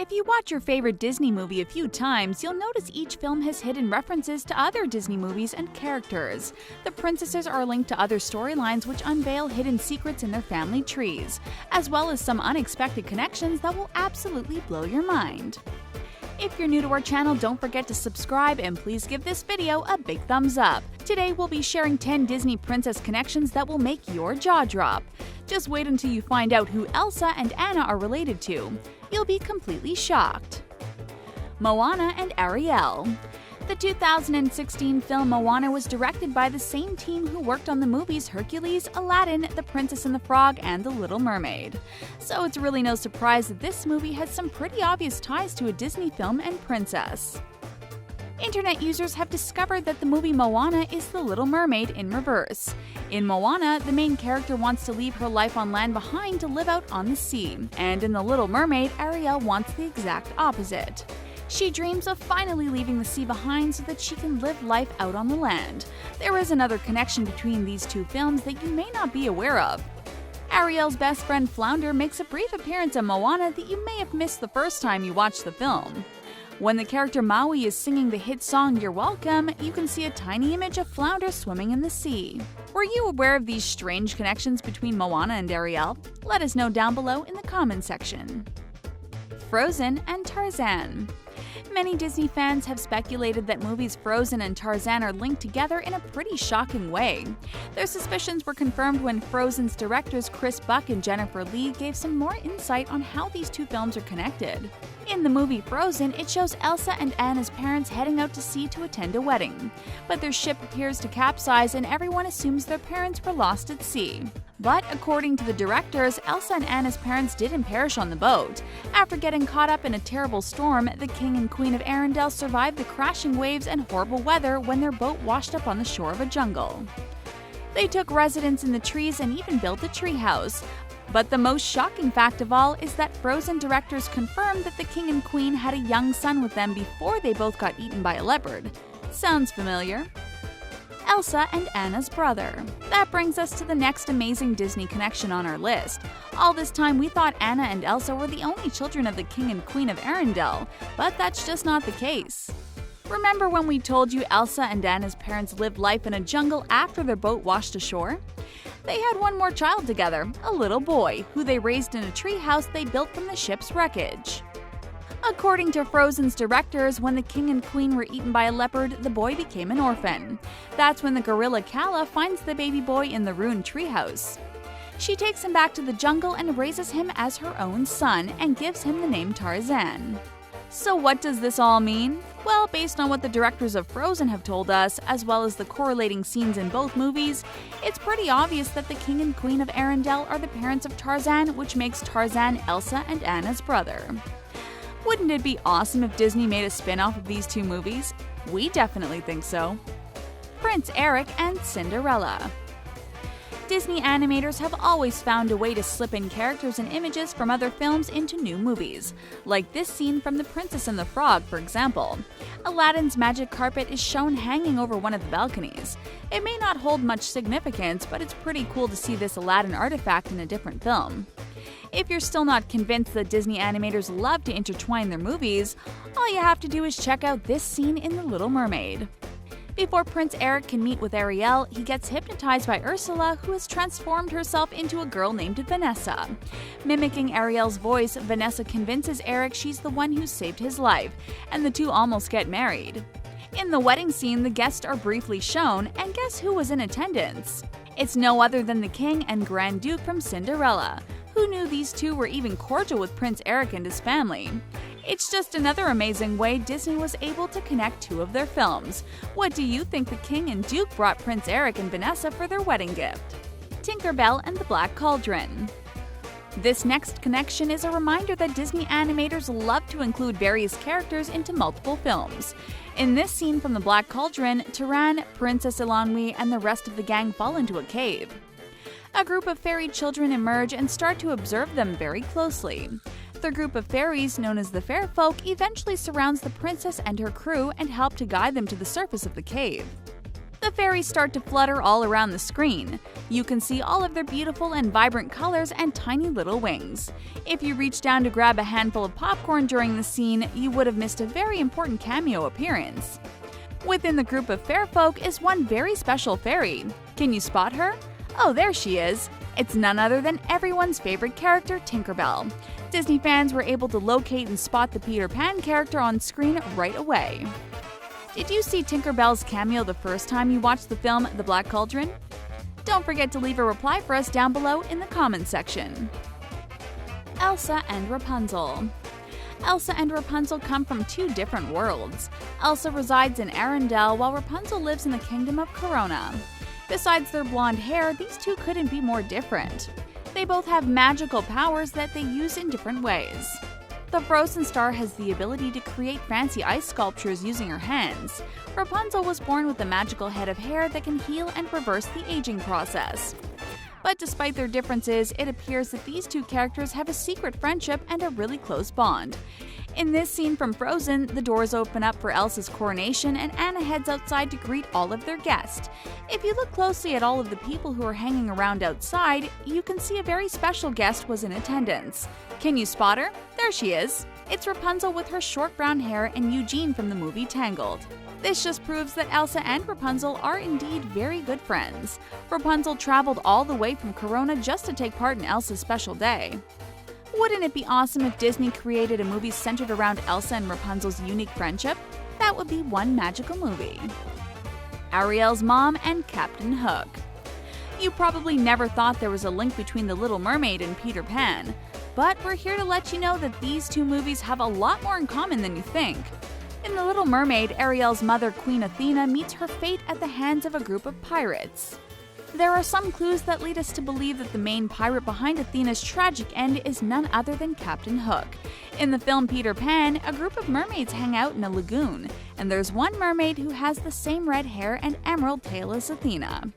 If you watch your favorite Disney movie a few times, you'll notice each film has hidden references to other Disney movies and characters. The princesses are linked to other storylines which unveil hidden secrets in their family trees, as well as some unexpected connections that will absolutely blow your mind. If you're new to our channel, don't forget to subscribe and please give this video a big thumbs up. Today we'll be sharing 10 Disney princess connections that will make your jaw drop. Just wait until you find out who Elsa and Anna are related to. You'll be completely shocked. MOANA and ARIEL. The 2016 film MOANA was directed by the same team who worked on the movies Hercules, Aladdin, The Princess and the Frog, and The Little Mermaid. So it's really no surprise that this movie has some pretty obvious ties to a Disney film and princess. Internet users have discovered that the movie MOANA is The Little Mermaid in reverse. In MOANA, the main character wants to leave her life on land behind to live out on the sea, and in The Little Mermaid, Ariel wants the exact opposite. She dreams of finally leaving the sea behind so that she can live life out on the land. There is another connection between these two films that you may not be aware of. Ariel's best friend Flounder makes a brief appearance in MOANA that you may have missed the first time you watched the film. When the character Maui is singing the hit song You're Welcome, you can see a tiny image of Flounder swimming in the sea. Were you aware of these strange connections between MOANA and Ariel? Let us know down below in the comment section. Frozen and Tarzan. Many Disney fans have speculated that movies Frozen and Tarzan are linked together in a pretty shocking way. Their suspicions were confirmed when Frozen's directors Chris Buck and Jennifer Lee gave some more insight on how these two films are connected. In the movie Frozen, it shows Elsa and Anna's parents heading out to sea to attend a wedding. But their ship appears to capsize and everyone assumes their parents were lost at sea. But according to the directors, Elsa and Anna's parents didn't perish on the boat. After getting caught up in a terrible storm, the King and Queen of Arendelle survived the crashing waves and horrible weather when their boat washed up on the shore of a jungle. They took residence in the trees and even built a treehouse. But the most shocking fact of all is that Frozen directors confirmed that the King and Queen had a young son with them before they both got eaten by a leopard. Sounds familiar? Elsa and Anna's brother. That brings us to the next amazing Disney connection on our list. All this time we thought Anna and Elsa were the only children of the King and Queen of Arendelle, but that's just not the case. Remember when we told you Elsa and Anna's parents lived life in a jungle after their boat washed ashore? They had one more child together, a little boy, who they raised in a treehouse they built from the ship's wreckage. According to Frozen's directors, when the King and Queen were eaten by a leopard, the boy became an orphan. That's when the gorilla Kala finds the baby boy in the ruined treehouse. She takes him back to the jungle and raises him as her own son and gives him the name Tarzan. So what does this all mean? Well, based on what the directors of Frozen have told us, as well as the correlating scenes in both movies, it's pretty obvious that the King and Queen of Arendelle are the parents of Tarzan, which makes Tarzan Elsa and Anna's brother. Wouldn't it be awesome if Disney made a spin-off of these two movies? We definitely think so. Prince Eric and Cinderella. Disney animators have always found a way to slip in characters and images from other films into new movies, like this scene from The Princess and the Frog, for example. Aladdin's magic carpet is shown hanging over one of the balconies. It may not hold much significance, but it's pretty cool to see this Aladdin artifact in a different film. If you're still not convinced that Disney animators love to intertwine their movies, all you have to do is check out this scene in The Little Mermaid. Before Prince Eric can meet with Ariel, he gets hypnotized by Ursula, who has transformed herself into a girl named Vanessa. Mimicking Ariel's voice, Vanessa convinces Eric she's the one who saved his life, and the two almost get married. In the wedding scene, the guests are briefly shown, and guess who was in attendance? It's no other than the King and Grand Duke from Cinderella. Who knew these two were even cordial with Prince Eric and his family? It's just another amazing way Disney was able to connect two of their films. What do you think the King and Duke brought Prince Eric and Vanessa for their wedding gift? Tinker Bell and the Black Cauldron. This next connection is a reminder that Disney animators love to include various characters into multiple films. In this scene from the Black Cauldron, Taran, Princess Elanwi, and the rest of the gang fall into a cave. A group of fairy children emerge and start to observe them very closely. The group of fairies, known as the Fair Folk, eventually surrounds the princess and her crew and help to guide them to the surface of the cave. The fairies start to flutter all around the screen. You can see all of their beautiful and vibrant colors and tiny little wings. If you reach down to grab a handful of popcorn during the scene, you would have missed a very important cameo appearance. Within the group of fair folk is one very special fairy. Can you spot her? Oh, there she is. It's none other than everyone's favorite character, Tinkerbell. Disney fans were able to locate and spot the Peter Pan character on screen right away. Did you see Tinkerbell's cameo the first time you watched the film The Black Cauldron? Don't forget to leave a reply for us down below in the comments section. Elsa and Rapunzel. Elsa and Rapunzel come from two different worlds. Elsa resides in Arendelle while Rapunzel lives in the kingdom of Corona. Besides their blonde hair, these two couldn't be more different. They both have magical powers that they use in different ways. The Frozen star has the ability to create fancy ice sculptures using her hands. Rapunzel was born with a magical head of hair that can heal and reverse the aging process. But despite their differences, it appears that these two characters have a secret friendship and a really close bond. In this scene from Frozen, the doors open up for Elsa's coronation and Anna heads outside to greet all of their guests. If you look closely at all of the people who are hanging around outside, you can see a very special guest was in attendance. Can you spot her? There she is. It's Rapunzel with her short brown hair and Eugene from the movie Tangled. This just proves that Elsa and Rapunzel are indeed very good friends. Rapunzel traveled all the way from Corona just to take part in Elsa's special day. Wouldn't it be awesome if Disney created a movie centered around Elsa and Rapunzel's unique friendship? That would be one magical movie. Ariel's mom and Captain Hook. You probably never thought there was a link between The Little Mermaid and Peter Pan, but we're here to let you know that these two movies have a lot more in common than you think. In The Little Mermaid, Ariel's mother, Queen Athena, meets her fate at the hands of a group of pirates. There are some clues that lead us to believe that the main pirate behind Athena's tragic end is none other than Captain Hook. In the film Peter Pan, a group of mermaids hang out in a lagoon, and there's one mermaid who has the same red hair and emerald tail as Athena.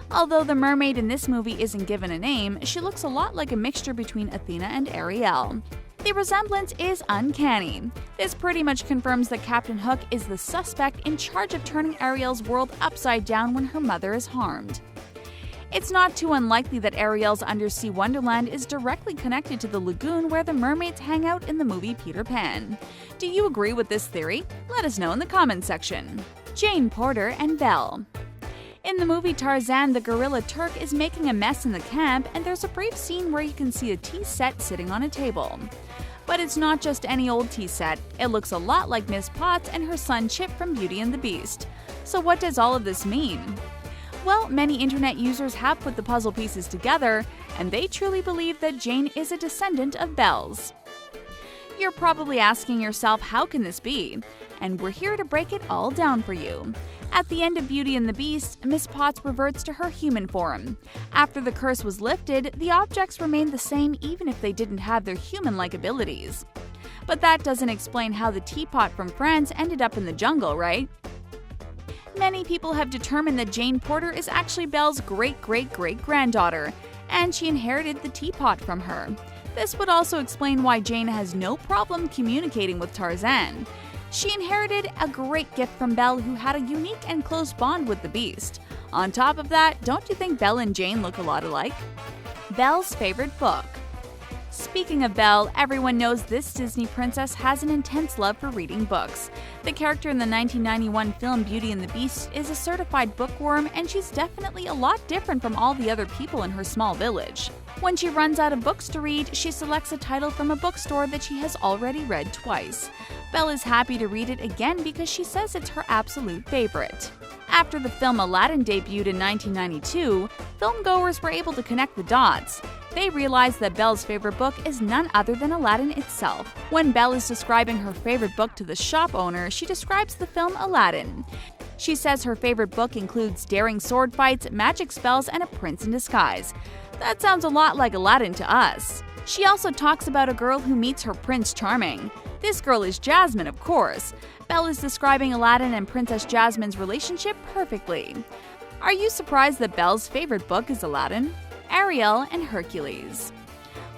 Although the mermaid in this movie isn't given a name, she looks a lot like a mixture between Athena and Ariel. The resemblance is uncanny. This pretty much confirms that Captain Hook is the suspect in charge of turning Ariel's world upside down when her mother is harmed. It's not too unlikely that Ariel's undersea wonderland is directly connected to the lagoon where the mermaids hang out in the movie Peter Pan. Do you agree with this theory? Let us know in the comments section. Jane Porter and Belle. In the movie Tarzan, the gorilla Turk is making a mess in the camp, and there's a brief scene where you can see a tea set sitting on a table. But it's not just any old tea set. It looks a lot like Miss Potts and her son Chip from Beauty and the Beast. So what does all of this mean? Well, many internet users have put the puzzle pieces together, and they truly believe that Jane is a descendant of Belle's. You're probably asking yourself, how can this be? And we're here to break it all down for you. At the end of Beauty and the Beast, Miss Potts reverts to her human form. After the curse was lifted, the objects remained the same even if they didn't have their human-like abilities. But that doesn't explain how the teapot from France ended up in the jungle, right? Many people have determined that Jane Porter is actually Belle's great-great-great-granddaughter, and she inherited the teapot from her. This would also explain why Jane has no problem communicating with Tarzan. She inherited a great gift from Belle, who had a unique and close bond with the Beast. On top of that, don't you think Belle and Jane look a lot alike? Belle's favorite book. Speaking of Belle, everyone knows this Disney princess has an intense love for reading books. The character in the 1991 film Beauty and the Beast is a certified bookworm, and she's definitely a lot different from all the other people in her small village. When she runs out of books to read, she selects a title from a bookstore that she has already read twice. Belle is happy to read it again because she says it's her absolute favorite. After the film Aladdin debuted in 1992, filmgoers were able to connect the dots. They realized that Belle's favorite book is none other than Aladdin itself. When Belle is describing her favorite book to the shop owner, she describes the film Aladdin. She says her favorite book includes daring sword fights, magic spells, and a prince in disguise. That sounds a lot like Aladdin to us. She also talks about a girl who meets her Prince Charming. This girl is Jasmine, of course. Belle is describing Aladdin and Princess Jasmine's relationship perfectly. Are you surprised that Belle's favorite book is Aladdin? Ariel and Hercules.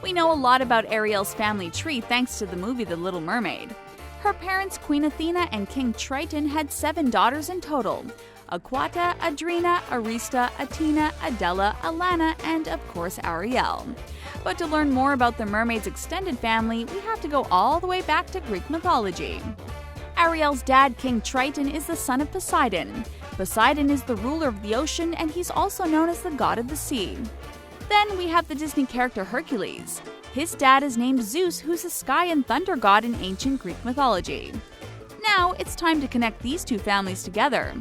We know a lot about Ariel's family tree thanks to the movie The Little Mermaid. Her parents, Queen Athena and King Triton, had 7 daughters in total. Aquata, Adrena, Arista, Atina, Adela, Alana, and of course Ariel. But to learn more about the mermaid's extended family, we have to go all the way back to Greek mythology. Ariel's dad, King Triton, is the son of Poseidon. Poseidon is the ruler of the ocean, and he's also known as the god of the sea. Then we have the Disney character Hercules. His dad is named Zeus, who's a sky and thunder god in ancient Greek mythology. Now it's time to connect these two families together.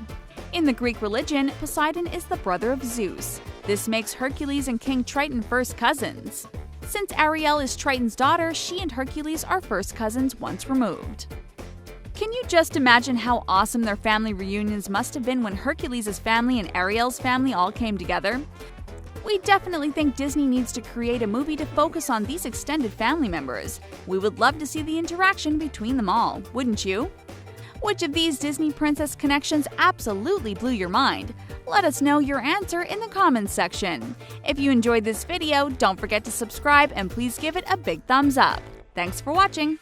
In the Greek religion, Poseidon is the brother of Zeus. This makes Hercules and King Triton first cousins. Since Ariel is Triton's daughter, she and Hercules are first cousins once removed. Can you just imagine how awesome their family reunions must have been when Hercules' family and Ariel's family all came together? We definitely think Disney needs to create a movie to focus on these extended family members. We would love to see the interaction between them all, wouldn't you? Which of these Disney princess connections absolutely blew your mind? Let us know your answer in the comments section. If you enjoyed this video, don't forget to subscribe and please give it a big thumbs up. Thanks for watching!